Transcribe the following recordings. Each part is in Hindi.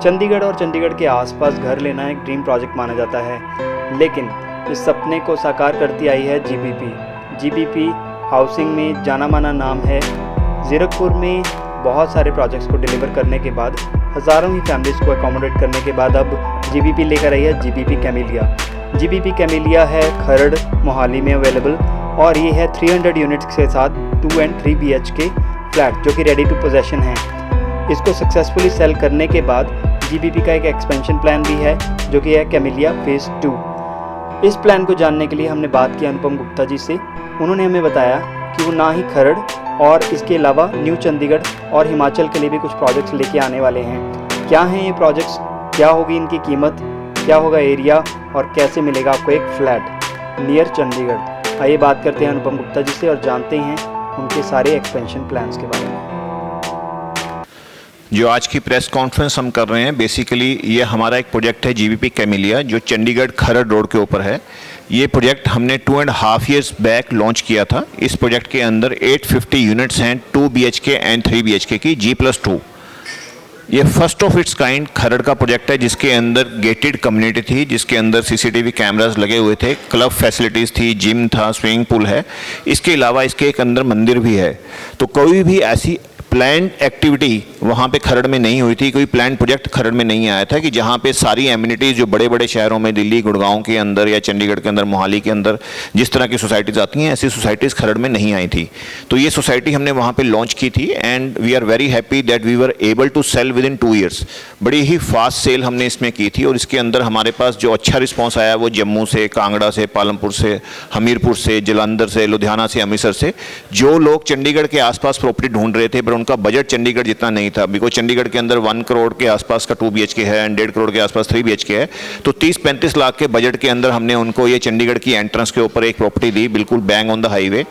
चंडीगढ़ और चंडीगढ़ के आसपास घर लेना एक ड्रीम प्रोजेक्ट माना जाता है, लेकिन इस सपने को साकार करती आई है जीबीपी हाउसिंग में जाना माना नाम है। ज़ीरकपुर में बहुत सारे प्रोजेक्ट्स को डिलीवर करने के बाद, हज़ारों ही फैमिलीज़ को एकोमोडेट करने के बाद अब जीबीपी लेकर आई है जीबीपी कैमेलिया है खरड़ मोहाली में अवेलेबल, और ये है 300 यूनिट्स के साथ 2 and 3 BHK फ्लैट जो कि रेडी टू पोजेशन है। इसको सक्सेसफुली सेल करने के बाद जीबीपी का एक एक्सपेंशन प्लान भी है जो कि है कैमेलिया फेज़ 2। इस प्लान को जानने के लिए हमने बात की अनुपम गुप्ता जी से। उन्होंने हमें बताया कि वो ना ही खरड़ और इसके अलावा न्यू चंडीगढ़ और हिमाचल के लिए भी कुछ प्रोजेक्ट्स लेके आने वाले हैं। क्या हैं ये प्रोजेक्ट्स, क्या होगी इनकी कीमत, क्या होगा एरिया और कैसे मिलेगा आपको एक फ्लैट नियर चंडीगढ़। आइए बात करते हैं अनुपम गुप्ता जी से और जानते हैं उनके सारे एक्सपेंशन प्लान्स के बारे में। जो आज की प्रेस कॉन्फ्रेंस हम कर रहे हैं, बेसिकली ये हमारा एक प्रोजेक्ट है जीबीपी कैमेलिया जो चंडीगढ़ खरड़ रोड के ऊपर है। ये प्रोजेक्ट हमने 2.5 years बैक लॉन्च किया था। इस प्रोजेक्ट के अंदर 850 यूनिट्स हैं 2 BHK एंड 3 BHK की G+2। ये फर्स्ट ऑफ इट्स काइंड खरड़ का प्रोजेक्ट है जिसके अंदर गेटेड कम्युनिटी थी, जिसके अंदर CCTV कैमरास लगे हुए थे, क्लब फैसिलिटीज़ थी, जिम था, स्विमिंग पूल है। इसके अलावा इसके एक अंदर मंदिर भी है। तो कोई भी ऐसी प्लान एक्टिविटी वहाँ पे खरड़ में नहीं हुई थी, कोई प्लान प्रोजेक्ट खरड़ में नहीं आया था कि जहाँ पे सारी एमिनिटीज़ जो बड़े बड़े शहरों में दिल्ली गुड़गांव के अंदर या चंडीगढ़ के अंदर मोहाली के अंदर जिस तरह की सोसाइटीज़ आती हैं, ऐसी सोसाइटीज़ खरड़ में नहीं आई थी। तो ये सोसाइटी हमने वहाँ पे लॉन्च की थी and we are very happy that we were able to sell within 2 years। बड़ी ही फास्ट सेल हमने इसमें की थी और इसके अंदर हमारे पास जो अच्छा रिस्पॉन्स आया वो जम्मू से, कांगड़ा से, पालमपुर से, हमीरपुर से, जलंधर से, लुधियाना से, अमृतसर से। जो लोग चंडीगढ़ के आसपास प्रॉपर्टी ढूंढ रहे थे पर उनका बजट चंडीगढ़ जितना नहीं था, बिकॉज चंडीगढ़ के अंदर 1 करोड़ के आसपास का 2 BHK है एंड 1.5 करोड़ के आसपास 3 BHK है। तो 30-35 लाख के बजट के अंदर हमने उनको ये चंडीगढ़ की एंट्रेंस के ऊपर एक प्रॉपर्टी दी, बिल्कुल बैंग ऑन द हाईवे।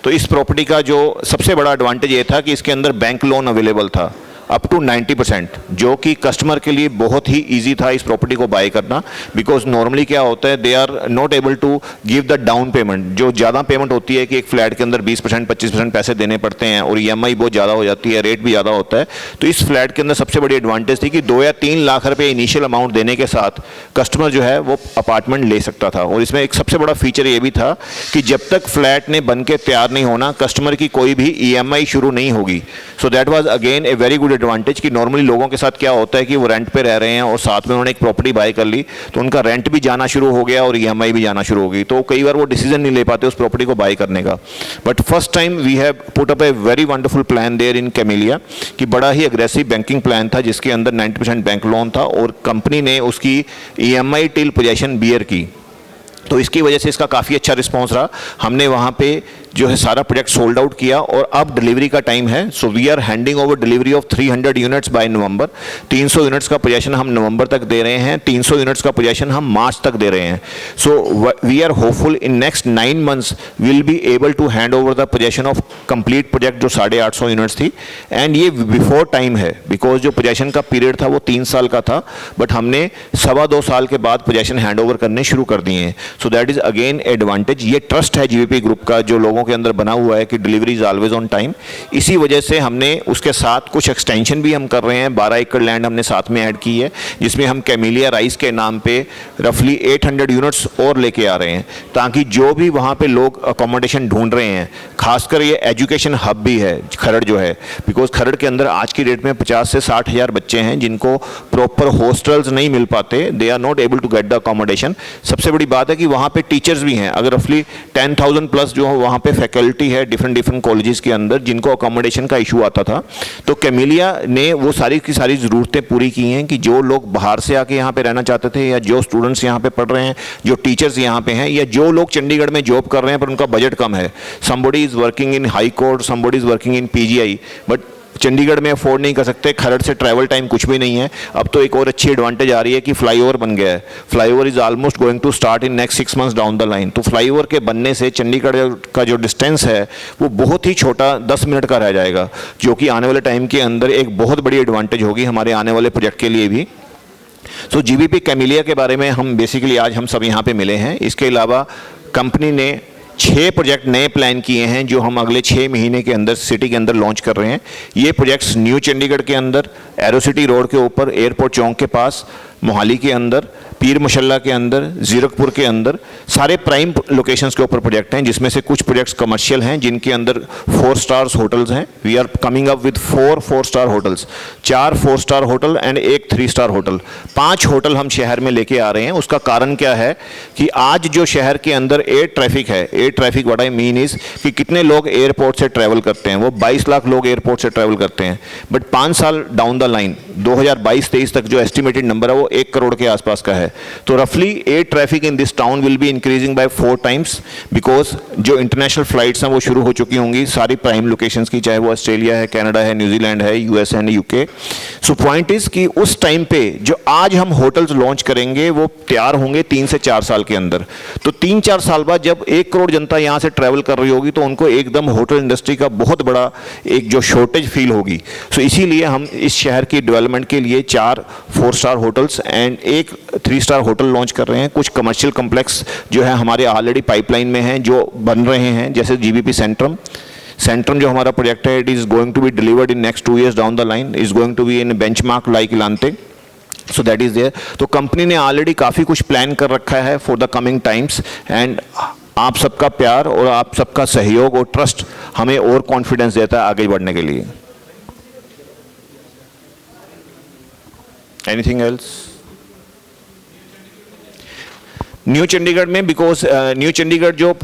तो इस प्रॉपर्टी का जो सबसे बड़ा एडवांटेज ये था कि इसके अंदर बैंक लोन अवेलेबल था अप टू 90%, जो कि कस्टमर के लिए बहुत ही इजी था इस प्रॉपर्टी को बाय करना। बिकॉज नॉर्मली क्या होता है, they are not able to give the down payment. जो ज़्यादा पेमेंट होती है कि एक फ्लैट के अंदर 20% 25% पैसे देने पड़ते हैं और EMI बहुत ज़्यादा हो जाती है, रेट भी ज़्यादा होता है। तो इस फ्लैट के अंदर सबसे बड़ी एडवांटेज थी कि 2 या 3 लाख रुपये इनिशियल अमाउंट देने के साथ कस्टमर जो है वो अपार्टमेंट ले सकता था। और इसमें एक सबसे बड़ा फीचर ये भी था कि जब तक फ्लैट ने बन के तैयार नहीं होना, कस्टमर की कोई भी EMI शुरू नहीं होगी। So that was again a very good advantage कि नॉर्मली लोगों के साथ क्या होता है कि वो रेंट पे रह रहे हैं और साथ में उन्होंने एक प्रॉपर्टी बाय कर ली तो उनका रेंट भी जाना शुरू हो गया और EMI भी जाना शुरू हो गई। तो कई बार वो डिसीजन नहीं ले पाते उस प्रॉपर्टी को बाय करने का। But first time we have put up a very wonderful plan there in Camellia कि बड़ा ही अग्रेसिव बैंकिंग प्लान था जिसके अंदर 90% बैंक लोन था और कंपनी ने उसकी EMI टिल पोजेशन बियर की। तो इसकी वजह से इसका काफ़ी अच्छा रिस्पॉन्स रहा। हमने वहाँ पे जो है सारा प्रोजेक्ट सोल्ड आउट किया और अब डिलीवरी का टाइम है। So we are handing over delivery of 300 units by November. 300 units का पोजेशन हम नवंबर तक दे रहे हैं, 300 यूनिट्स का पोजेशन हम मार्च तक दे रहे हैं। So we are hopeful in next 9 months will be able to hand over the possession of complete project जो 850 यूनिट्स थी। एंड ये बिफोर टाइम है बिकॉज जो पोजेशन का पीरियड था वो 3 साल का था, बट हमने 2.25 साल के बाद पोजेशन हैंड ओवर करने शुरू कर दिए हैं। सो दैट इज अगेन एडवांटेज। ये ट्रस्ट है जीबीपी ग्रुप का जो लोगों के अंदर बना हुआ है कि delivery is always on time. इसी वजह से हमने उसके साथ कुछ एक्सटेंशन भी हम कर रहे हैं। 12 एकड़ लैंड हमने साथ में ऐड की है जिसमें हम कैमेलिया राइस के नाम पे रफली 800 यूनिट्स और लेके आ रहे हैं ताकि जो भी वहाँ पे लोग अकोमोडेशन ढूंढ रहे हैं, खासकर ये एजुकेशन हब भी है खरड़ जो है, बिकॉज खरड़ के अंदर आज की डेट में 50 से 60 हज़ार बच्चे हैं जिनको प्रॉपर हॉस्टल्स नहीं मिल पाते, they are not able to get the accommodation. सबसे बड़ी बात है कि वहाँ पे टीचर्स भी हैं। अगर रफली 10,000 प्लस जो वहाँ पे फैकल्टी है डिफरेंट कॉलेजेस के अंदर जिनको अकोमोडेशन का इशू आता था, तो कैमेलिया ने वो सारी की सारी ज़रूरतें पूरी की हैं कि जो लोग बाहर से आके यहाँ पे रहना चाहते थे या जो स्टूडेंट्स यहाँ पे पढ़ रहे हैं, जो टीचर्स यहाँ पे हैं या जो लोग चंडीगढ़ में जॉब कर रहे हैं पर उनका बजट कम है। Somebody is working in high court, somebody is working in PGI, but Chandigarh में अफोर्ड नहीं कर सकते। खरड़ से ट्रैवल टाइम कुछ भी नहीं है। अब तो एक और अच्छी एडवांटेज आ रही है कि फ्लाईओवर बन गया है। Flyover is almost going to start in next 6 months down the line. तो फ्लाईओवर के बनने से चंडीगढ़ का जो डिस्टेंस है वो बहुत ही छोटा 10 मिनट का रह जाएगा, जो कि आने वाले टाइम के अंदर एक बहुत बड़ी एडवांटेज होगी हमारे आने वाले प्रोजेक्ट के लिए भी। सो जीबीपी कैमेलिया के बारे में हम बेसिकली आज हम सब यहाँ पे मिले हैं। इसके अलावा कंपनी ने 6 प्रोजेक्ट नए प्लान किए हैं जो हम अगले 6 महीने के अंदर सिटी के अंदर लॉन्च कर रहे हैं। ये प्रोजेक्ट्स न्यू चंडीगढ़ के अंदर, एरो सिटी रोड के ऊपर, एयरपोर्ट चौक के पास, मोहाली के अंदर, पीर मुशल्ला के अंदर, जीरकपुर के अंदर, सारे प्राइम लोकेशंस के ऊपर प्रोजेक्ट हैं, जिसमें से कुछ प्रोजेक्ट्स कमर्शियल हैं जिनके अंदर 4 स्टार्स होटल्स हैं। We are coming up with 4 star hotels, 4 4 star hotel and 1 3 star hotel. 5 hotel हम शहर में लेके आ रहे हैं। उसका कारण क्या है कि आज जो शहर के अंदर एयर ट्रैफिक है, air traffic what I mean is कि कितने लोग एयरपोर्ट से ट्रैवल करते हैं, वो 22 लाख लोग एयरपोर्ट से ट्रैवल करते हैं। बट 5 साल डाउन द लाइन 2022-23 तक जो एस्टिमेटेड नंबर है वो 1 करोड़ के आसपास का है। तो रफली air traffic in this town will be increasing by 4 times, because जो इंटरनेशनल फ्लाइट्स हैं वो शुरू हो चुकी होंगी सारी प्राइम लोकेशंस की, चाहे वो ऑस्ट्रेलिया है, कनाडा है, न्यूजीलैंड है, US and UK. So point is कि उस टाइम पे जो आज हम होटल्स लॉन्च करेंगे वो तैयार होंगे 3 से 4 साल के अंदर। तो 3-4 साल बाद जब 1 करोड़ जनता यहाँ से ट्रैवल कर रही होगी तो उनको एकदम होटल इंडस्ट्री का बहुत बड़ा एक जो शॉर्टेज फील होगी। सो इसीलिए हम इस शहर की डेवलपमेंट के लिए 4 4 star hotels and 1 3 star hotel launch कर रहे हैं। कुछ कमर्शियल कम्प्लेक्स जो है हमारे ऑलरेडी पाइपलाइन में हैं, जो बन रहे हैं, जैसे जीबीपी सेंट्रम जो हमारा प्रोजेक्ट है, it is going to be delivered in next 2 years down the line, is going to be in benchmark like Elante. So that is there. तो कंपनी ने ऑलरेडी काफ़ी कुछ प्लान कर रखा है for the coming times, and आप सबका प्यार और आप सबका सहयोग और ट्रस्ट हमें और कॉन्फिडेंस देता है आगे बढ़ने के लिए। Anything else? न्यू चंडीगढ़ में, बिकॉज न्यू चंडीगढ़ जो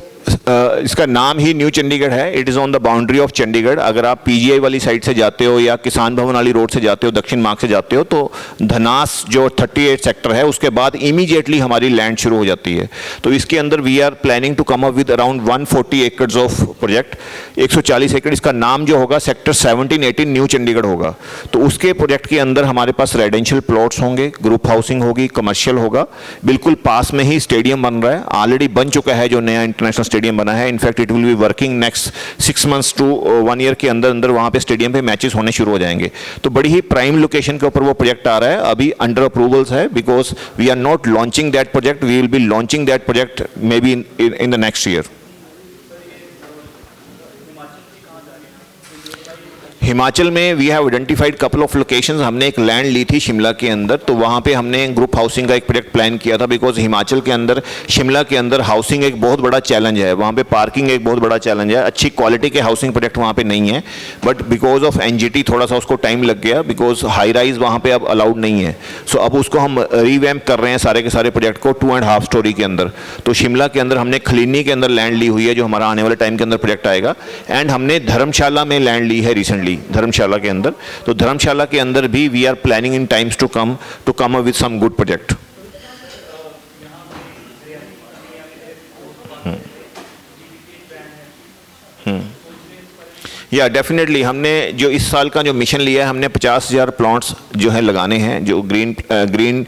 इसका नाम ही न्यू चंडीगढ़ है, it is on the boundary of Chandigarh. अगर आप पीजीआई वाली साइड से जाते हो या किसान भवन वाली रोड से जाते हो, दक्षिण मार्ग से जाते हो, तो धनास जो 38 सेक्टर है उसके बाद इमीडिएटली हमारी लैंड शुरू हो जाती है। तो इसके अंदर we are planning to come up with around 140 एकड़ ऑफ प्रोजेक्ट। 140 एकड़, इसका नाम जो होगा सेक्टर 17-18 न्यू चंडीगढ़ होगा। तो उसके प्रोजेक्ट के अंदर हमारे पास रेजिडेंशियल प्लॉट्स होंगे, ग्रुप हाउसिंग होगी, कमर्शियल होगा। बिल्कुल पास में ही स्टेडियम बन रहा है, ऑलरेडी बन चुका है जो नया इंटरनेशनल स्टेडियम बना है। In fact it will be working next 6 months to 1 year के अंदर अंदर वहाँ पे स्टेडियम पे मैचेस होने शुरू हो जाएंगे। तो बड़ी ही प्राइम लोकेशन के ऊपर वो प्रोजेक्ट आ रहा है, अभी अंडर अप्रूवल्स है, because we are not launching that project, we will be launching that project maybe in the next year. Himachal में we have identified couple of locations. हमने एक लैंड ली थी शिमला के अंदर, तो वहाँ पे हमने ग्रुप हाउसिंग का एक प्रोजेक्ट प्लान किया था, बिकॉज हिमाचल के अंदर, शिमला के अंदर हाउसिंग एक बहुत बड़ा चैलेंज है, वहाँ पे पार्किंग एक बहुत बड़ा चैलेंज है। अच्छी क्वालिटी के हाउसिंग प्रोजेक्ट वहाँ पे नहीं है, बट बिकॉज ऑफ एनजीटी थोड़ा सा उसको टाइम लग गया, बिकॉज हाई राइज वहाँ पे अब अलाउड नहीं है। सो अब उसको हम रीवैम्प कर रहे हैं सारे के सारे प्रोजेक्ट को 2.5 story के अंदर। तो शिमला के अंदर हमने खलीनी के अंदर लैंड ली हुई है, जो हमारा आने वाले टाइम के अंदर प्रोजेक्ट आएगा। एंड हमने धर्मशाला में लैंड ली है रिसेंटली, धर्मशाला के अंदर। तो धर्मशाला के अंदर भी we are planning in times to come up with some good project. या डेफिनेटली हमने जो इस साल का जो मिशन लिया है, हमने 50,000 प्लांट्स जो है लगाने हैं। जो ग्रीन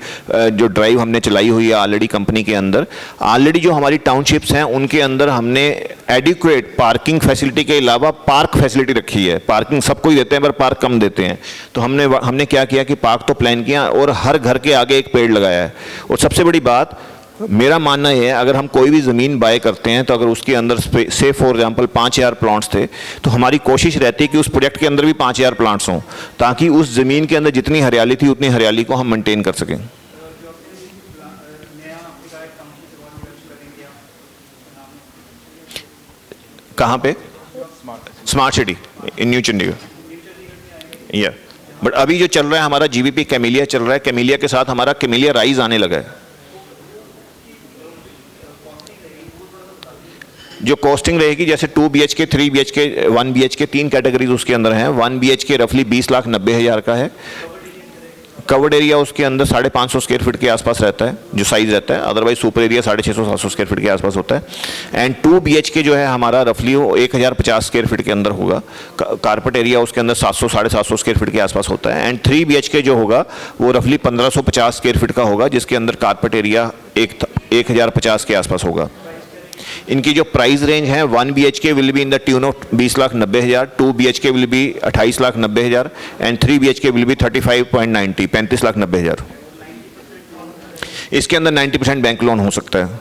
जो ड्राइव हमने चलाई हुई है ऑलरेडी कंपनी के अंदर, ऑलरेडी जो हमारी टाउनशिप्स हैं उनके अंदर हमने एडिक्वेट पार्किंग फैसिलिटी के अलावा पार्क फैसिलिटी रखी है। पार्किंग सबको ही देते हैं पर पार्क कम देते हैं, तो हमने क्या किया कि पार्क तो प्लान किया और हर घर के आगे एक पेड़ लगाया है। और सबसे बड़ी बात मेरा मानना यह है, अगर हम कोई भी ज़मीन बाय करते हैं तो अगर उसके अंदर से फॉर एग्जांपल 5,000 प्लांट्स थे, तो हमारी कोशिश रहती है कि उस प्रोजेक्ट के अंदर भी 5,000 प्लांट्स हों, ताकि उस ज़मीन के अंदर जितनी हरियाली थी उतनी हरियाली को हम मेंटेन कर सकें। कहाँ पे? Smart city in new Chandigarh. या बट अभी जो चल रहा है हमारा जीबीपी कैमिलिया चल रहा है, कैमिलिया के साथ हमारा कैमिलिया राइज आने लगा है। जो कॉस्टिंग रहेगी जैसे 2 BHK, 3 BHK, 1 BHK, 3 कैटेगरीज उसके अंदर हैं। 1 BHK रफली 20,90,000 का है। कवर्ड एरिया उसके अंदर 550 स्क्वायर फीट के आसपास रहता है जो साइज रहता है, otherwise super area 650-700 square feet के आसपास होता है। एंड 2 BHK जो है हमारा रफली वो 1050 स्क्वायर फीट के अंदर होगा। कारपेट एरिया उसके अंदर 700-750 स्क्वायर फीट के आसपास होता है। एंड 3 BHK जो होगा वो रफली 1550 स्क्वायर फीट का होगा, जिसके अंदर कारपेट एरिया 1050 के आसपास होगा। इनकी जो प्राइस रेंज है, 1 BHK will be in the tune of 20,90,000, 2 BHK will be 28,90,000 and 3 BHK will be 35.90, 35,90,000। इसके अंदर 90% बैंक लोन हो सकता है।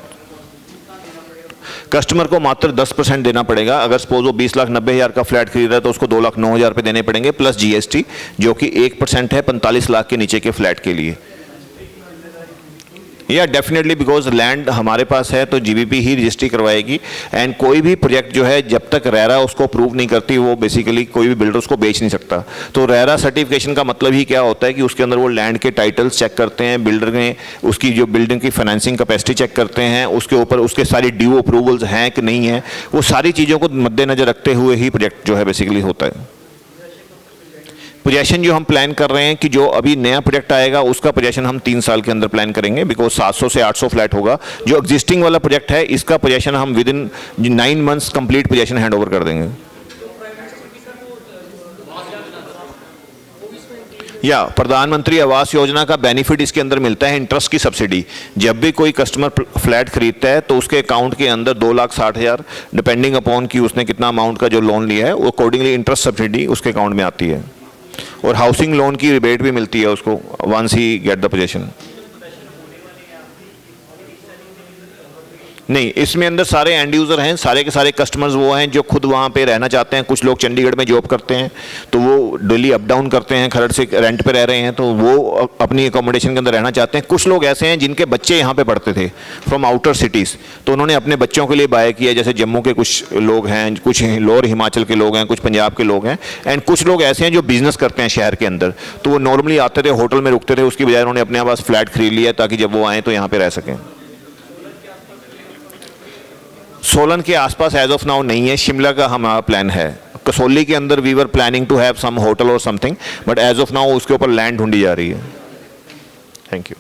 कस्टमर को मात्र 10% देना पड़ेगा। अगर सपोज वो 20,90,000 का फ्लैट खरीद रहा है तो उसको 2,09,000 रुपये देने पड़ेंगे प्लस GST, जो कि 1% है 45 लाख के नीचे के फ्लैट के लिए। या डेफिनेटली बिकॉज लैंड हमारे पास है तो GBP ही रजिस्ट्री करवाएगी। एंड कोई भी प्रोजेक्ट जो है जब तक रेरा उसको अप्रूव नहीं करती वो बेसिकली कोई भी बिल्डर उसको बेच नहीं सकता। तो रेरा सर्टिफिकेशन का मतलब ही क्या होता है कि उसके अंदर वो लैंड के टाइटल्स चेक करते हैं, बिल्डर ने उसकी जो बिल्डिंग की फाइनेंसिंग कैपेसिटी चेक करते हैं, उसके ऊपर उसके सारी ड्यू अप्रूवल्स हैं कि नहीं है, वो सारी चीज़ों को मद्देनजर रखते हुए ही प्रोजेक्ट जो है बेसिकली होता है। पोजेशन जो हम प्लान कर रहे हैं कि जो अभी नया प्रोजेक्ट आएगा उसका पोजेशन हम 3 साल के अंदर प्लान करेंगे, बिकॉज 700 से 800 फ्लैट होगा। जो एग्जिस्टिंग वाला प्रोजेक्ट है इसका पोजेशन हम with in 9 months complete possession hand over कर देंगे। या प्रधानमंत्री आवास योजना का बेनिफिट इसके अंदर मिलता है इंटरेस्ट की सब्सिडी। जब भी कोई कस्टमर फ्लैट खरीदता है तो उसके अकाउंट के अंदर 2,60,000 डिपेंडिंग अपॉन कि उसने कितना अमाउंट का जो लोन लिया है वो अकॉर्डिंगली इंटरेस्ट सब्सिडी उसके अकाउंट में आती है। और हाउसिंग लोन की रिबेट भी मिलती है उसको वंस ही गेट द पोजीशन। नहीं, इसमें अंदर सारे एंड यूज़र हैं, सारे के सारे कस्टमर्स वो हैं जो खुद वहाँ पे रहना चाहते हैं। कुछ लोग चंडीगढ़ में जॉब करते हैं तो वो डेली अप डाउन करते हैं, खरड़ से रेंट पे रह रहे हैं तो वो अपनी अकोमोडेशन के अंदर रहना चाहते हैं। कुछ लोग ऐसे हैं जिनके बच्चे यहाँ पे पढ़ते थे फ्रॉम आउटर सिटीज़, तो उन्होंने अपने बच्चों के लिए बाय किया। जैसे जम्मू के कुछ लोग हैं, कुछ लोअर हिमाचल के लोग हैं, कुछ पंजाब के लोग हैं, एंड कुछ लोग ऐसे हैं जो बिजनेस करते हैं शहर के अंदर। तो वो नॉर्मली आते थे, होटल में रुकते थे, उसकी बजाय उन्होंने अपने पास फ्लैट खरीद लिया ताकि जब वो आएँ तो यहाँ पर रह सकें। सोलन के आसपास एज ऑफ नाउ नहीं है, शिमला का हमारा प्लान है। कसौली के अंदर we were planning to have some hotel और something, but as of now उसके ऊपर लैंड ढूंढी जा रही है। Thank you.